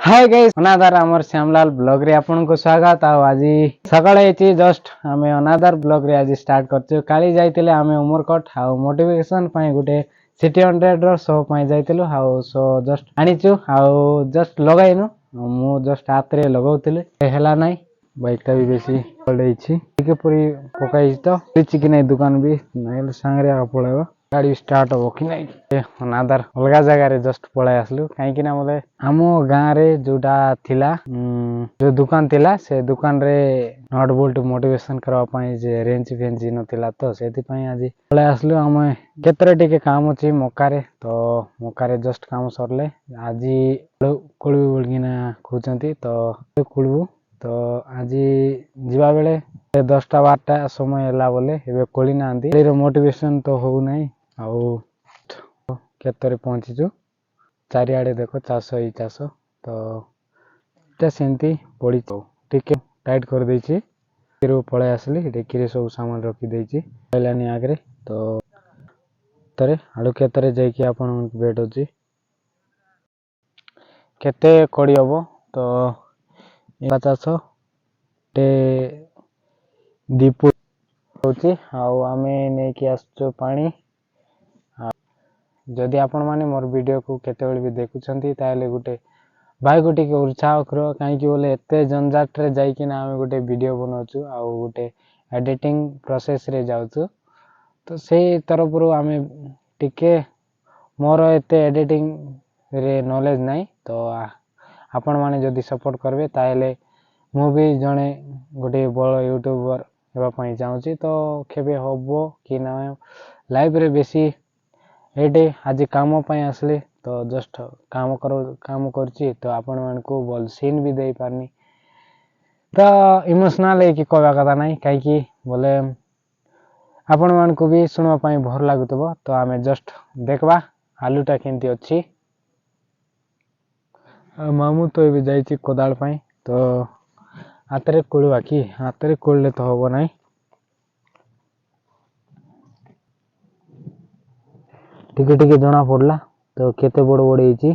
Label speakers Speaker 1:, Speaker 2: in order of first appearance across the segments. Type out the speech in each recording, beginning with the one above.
Speaker 1: hi guys अनादर आमर Shyamlal blog रे आपन को स्वागत आज सकाळे एची जस्ट आमे अनादर ब्लॉग रे आज स्टार्ट करछु काली जाइतिले आमे उमरकोट हाउ मोटिवेशन पई गुटे सिटी 100 रो शो पई जाइतिलु हाउ सो जस्ट आनिछु हाउ जस्ट लगाइनु मु जस्ट हाथ रे लगाउतिले हेला नै बाइक ता भी बेसी पड़ैछि के पूरी पकाई तो किछि कि नै दुकान भी नै सांगरे आ पळेबो गाड़ी स्टार्ट हो कि नै अनादर अलगा जगह रे जस्ट पळाय आसलु काई कि ना मोले हमो गां रे जोटा थिला जो दुकान थिला से दुकान रे नट बोल्ट मोटिवेशन करवा पई जे रेंज फेंज न थिला तो सेति पई आज पळाय आसलु हम केतरे टिके काम अछि मक्का रे तो मक्का रे जस्ट काम सरले आज कुळबी बोलगिना खुचंती तो कुळबू तो आज जीवा बेले 10टा 12टा समय होला बोले एबे कोली नांदी एरो मोटिवेशन तो हो नै आउ केतरे पहुंचीजु चारिआडे देखो चाष ही चाष तो एटा सेंती पड़ी तो टिके टाइट कर देछि फिर पळे आसली डेकी रे सब सामान रखी देछि पहलानी आगरे तो तरे आलू केतरे जाई कि आपन वेट होछि केते कोडी हबो तो 50 टे दीपु होछि आउ आमे नै कि आसछु पानी जदि आपण माने मोर वीडियो को केते बेले भी देखुछंती ताले गुटे भाई गुटे के उत्साह करो काई कि बोले एते जंजाट रे जाई कि ना हम गुटे वीडियो बनाउछु आ गुटे एडिटिंग प्रोसेस रे जाउछु तो से तरफ रो आमे टिके मोर एते एडिटिंग रे नॉलेज नै तो आपण माने जदि सपोर्ट करबे ताले मु भी जणे गुटे बड़ यूट्यूबर हेबा पई चाहूची तो केबे होबो कि ना लाइव रे बेसी एडे आज काम पई आसले तो जस्ट काम करची तो आपण मान को बोल सीन भी दे पारनी तो इमोशनल है कि कहवा कथा नहीं काई कि बोले आपण मान को भी सुनवा पई भर लागुतबो तो आमे जस्ट देखबा आलूटा केंती अछि मामू तो भी जाईची कोदाल पई तो हातरे कोळवा कि हातरे कोळले तो होबो नाही टिके टिके जना पड़ला तो केते बड़ बड़ हेची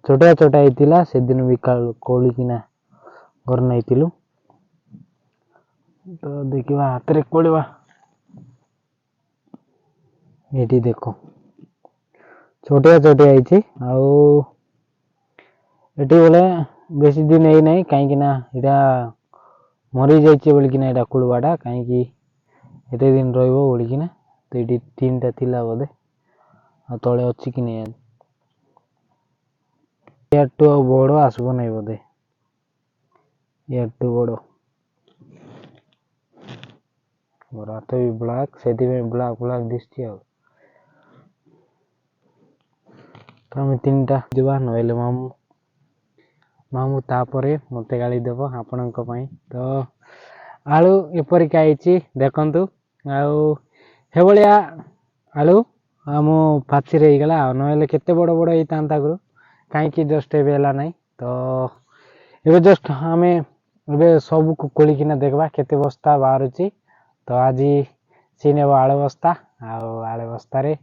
Speaker 1: छोटा छोटा हेतिला से दिन भी कोली किना घर नैतिलु तो देखिबा हातरे कोळवा एटी देखो छोटे छोटे आइची आउ एटी बोले बेसी दिन एई नै काई किना एटा मरी जाईची बोली किना एटा कुळवाटा काई कि एते दिन रहइबो बोली किना तो एटी तीनटा थिला बोले आ तळे अछि कि नै याटू बड़ो आसबो नै बोले याटू बड़ो और आते भी ब्लैक सेति में ब्लैक ब्लैक दिसती आ तो हम तीनटा दिबा नहेले मामू मामू तापरे मते गाली देबो आपनक पई तो आलू एपरि काईची देखंतु आउ हेबलिया आलू हमो पाछि रे गेला नहेले केते बड़ बड़ ही तांता गुरु काई कि जस्ट एबेला नै तो एबे जस्ट हमें एबे सब को कोली किना देखबा केते बस्ता बाहरची तो आजी सीने आले बस्ता आले बस्ता रे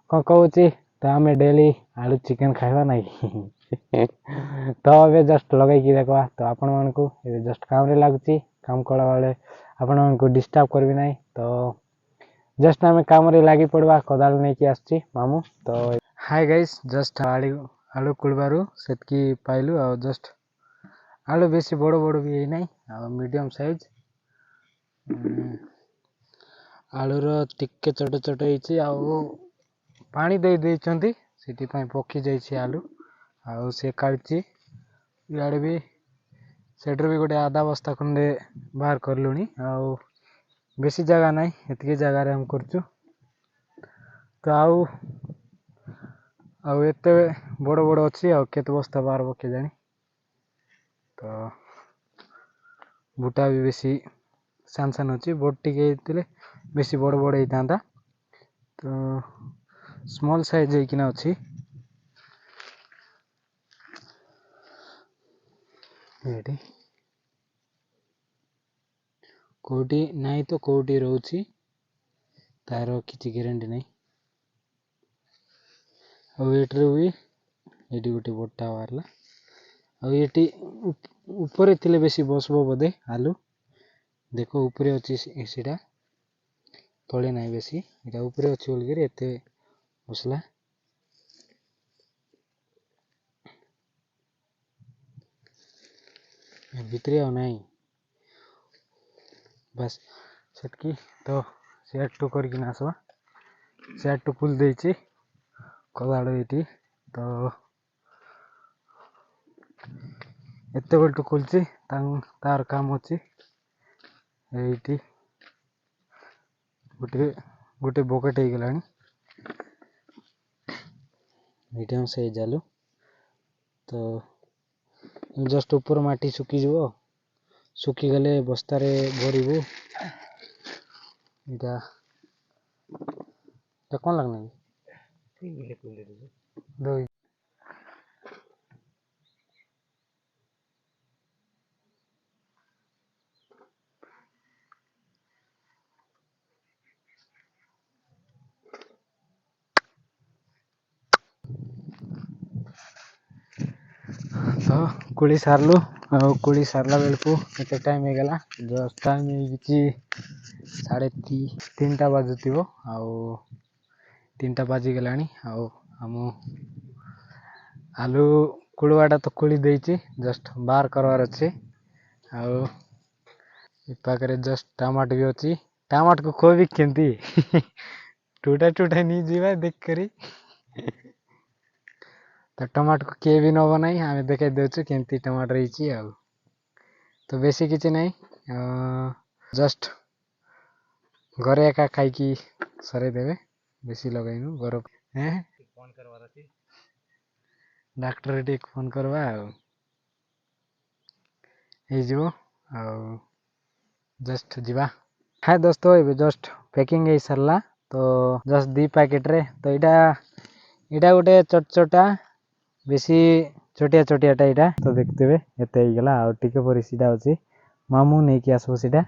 Speaker 1: को कहूची तो हमें डेली आलू चिकन खाइबा नै तो एबे जस्ट लगाई कि देखबा तो आपण मान को एबे जस्ट काम रे लागुची काम कला वाले आपण मान को डिस्टर्ब करबी नै तो जस्ट हमें काम रे लागी पड़वा कोदाल नै कि आछी मामू तो हाय गाइस जस्ट आलू कुलबारू सेतकी पाइलु आ जस्ट आलू बेसी बड़ बड़ भी नै आ मीडियम साइज आलू रो टिक्के छोटे छोटे हिची आ पानी दे देइचंती सेति पई पकी जाईची आलू आ से काटची याडे भी सेटर भी गोटे आधा बस्ता खंडे बाहर करलुनी आ बेसी जगह नै एतकी जगह रे हम करछु तो आउ एते बड़ बड़ अछि आ केते बस्ता बाहर बके जानी तो बुटा भी बेसी सान सान अछि बोट टिके हेतिले बेसी बड़ बड़ हेतांता तो स्मॉल साइज है किना अछि एटी कोटी नाही तो कोटी रहउची तारो किछि गारंटी नै आ वेटर भी एटी गोटे बोटा बारला ଆଉ ଏଠି ଉପରେ ଥିଲେ ବେଶୀ ବସିବ ବୋଧେ ଆଲୁ ଦେଖ ଉପରେ ଅଛି ସେଇଟା ତଳେ ନାହିଁ ବେଶୀ ଏଇଟା ଉପରେ ଅଛି ବୋଲିକିରି ଏତେ ବସିଲା ଭିତରେ ଆଉ ନାହିଁ ବାସ୍ ସେତିକି ତ ସେୟାର ଟୁ କରିକିନା ଆସିବା ସେୟାର ଟୁ ଖୋଲି ଦେଇଛି କବାଡ଼ ଏଇଠି ତ ଏତେବେଳଠୁ ଖୋଲିଛି ତାର କାମ ଅଛି ଏଇଠି ଗୋଟେ ବକେଟ ହେଇଗଲାଣି ଏଇଟା ସେଇ ଜାଲୁ ତ ଜଷ୍ଟ ଉପର ମାଟି ଶୁଖିଯିବ ଶୁଖିଗଲେ ବସ୍ତାରେ ଭରିବୁ ଏଇଟା କ'ଣ ଲାଗନା ତ କୋଳି ସାରିଲୁ ଆଉ କୋଳି ସାରିଲା ବେଳକୁ କେତେ ଟାଇମ୍ ହେଇଗଲା ଜଷ୍ଟ ଟାଇମ୍ ହେଇଛି 3:30 ବାଜୁଥିବ ଆଉ 3ଟା ବାଜିଗଲାଣି ଆଉ ଆମ ଆଲୁ କୁଳୁଆଟା ତ ଖୋଳି ଦେଇଛି ଜଷ୍ଟ ବାହାର କରିବାର ଅଛି ଆଉ ଏ ପାଖରେ ଜଷ୍ଟ ଟମାଟୋ ବି ଅଛି ଟମାଟୋକୁ ଖୋଇବି କେମିତି ଟୁଟା ନେଇଯିବା ଦେଖିକରି ତ ଟମାଟୋକୁ କିଏ ବି ନେବ ନାହିଁ ଆମେ ଦେଖାଇ ଦେଉଛୁ କେମିତି ଟମାଟୋ ହେଇଛି ଆଉ ତ ବେଶୀ କିଛି ନାହିଁ ଜଷ୍ଟ ଘରେ ଏକା ଖାଇକି ସରେଇ ଦେବେ ବେଶୀ ଲଗାଇନୁ ଘର ଡାକ୍ତର ଟିକେ ଫୋନ୍ କରିବା ଆଉ ହେଇଯିବ ଆଉ ଜଷ୍ଟ ଯିବା ହାଏ ଦୋସ୍ତ ଏବେ ଜଷ୍ଟ ପ୍ୟାକିଂ ହେଇ ସାରିଲା ତ ଜଷ୍ଟ 2 ପ୍ୟାକେଟରେ ତ ଏଇଟା ଗୋଟେ ଚଟଚଟା ବେଶୀ ଛୋଟିଆଟା ଏଇଟା ତ ଦେଖିଥିବେ ଏତେ ହେଇଗଲା ଆଉ ଟିକେ ପରେ ସେଇଟା ଅଛି ମାମୁଁ ନେଇକି ଆସିବ ସେଇଟା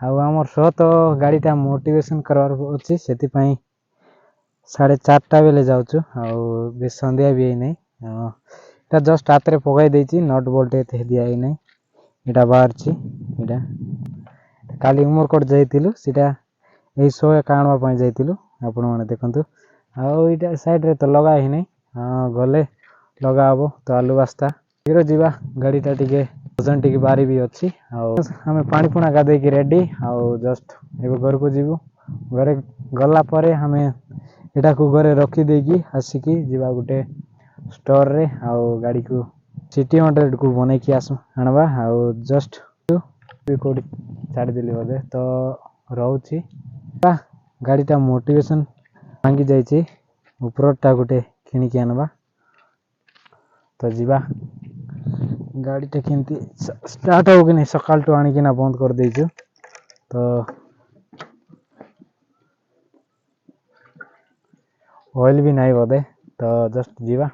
Speaker 1: ଆଉ ଆମର ସହ ତ ଗାଡ଼ିଟା ମୋଟିଭେସନ୍ କରିବାର ଅଛି ସେଥିପାଇଁ 4:30 ବେଳେ ଯାଉଛୁ ଆଉ ବେଶ ସନ୍ଧ୍ୟା ବି ହେଇନାହିଁ ଏଇଟା ଜଷ୍ଟ ହାତରେ ପକାଇ ଦେଇଛି ନଟ୍ ବୋଲ୍ଟ ଏତେ ଦିଆ ହେଇନାହିଁ ଏଇଟା ବାହାରିଛି ଏଇଟା କାଲି ଉମରକୋଟ ଯାଇଥିଲୁ ସେଇଟା ଏଇ ଶୋ ଏକା ଆଣିବା ପାଇଁ ଯାଇଥିଲୁ ଆପଣମାନେ ଦେଖନ୍ତୁ ଆଉ ଏଇଟା ସାଇଡ଼ରେ ତ ଲଗା ହେଇନାହିଁ ଗଲେ ଲଗା ହବ ତ ଆଲୁ ବାସ୍ତା ଶୀଘ୍ର ଯିବା ଗାଡ଼ିଟା ଟିକେ ଓଜନ ଟିକେ ବାହାରି ବି ଅଛି ଆଉ ଆମେ ପାଣି ପୁଣା ଗାଧେଇକି ରେଡ଼ି ଆଉ ଜଷ୍ଟ ଏବେ ଘରକୁ ଯିବୁ ଘରେ ଗଲା ପରେ ଆମେ ଏଟାକୁ ଘରେ ରଖିଦେଇକି ଆସିକି ଯିବା ଗୋଟେ ଷ୍ଟୋରରେ ଆଉ ଗାଡ଼ିକୁ ସିଟି 100କୁ ବନେଇକି ଆଣିବା ଆଉ ଜଷ୍ଟ କେଉଁଠି ଛାଡ଼ିଦେଲି ବୋଧେ ତ ରହୁଛି ଗାଡ଼ିଟା ମୋଟିଭେସନ୍ ଭାଙ୍ଗି ଯାଇଛି ଉପରଟା ଗୋଟେ କିଣିକି ଆଣିବା ତ ଯିବା ଗାଡ଼ିଟା କେମିତି ଷ୍ଟାର୍ଟ ହବ କି ନାହିଁ ସକାଳଠୁ ଆଣିକିନା ବନ୍ଦ କରିଦେଇଛୁ ତ ଅଏଲ୍ ବି ନାହିଁ ବୋଧେ ତ ଜଷ୍ଟ ଯିବା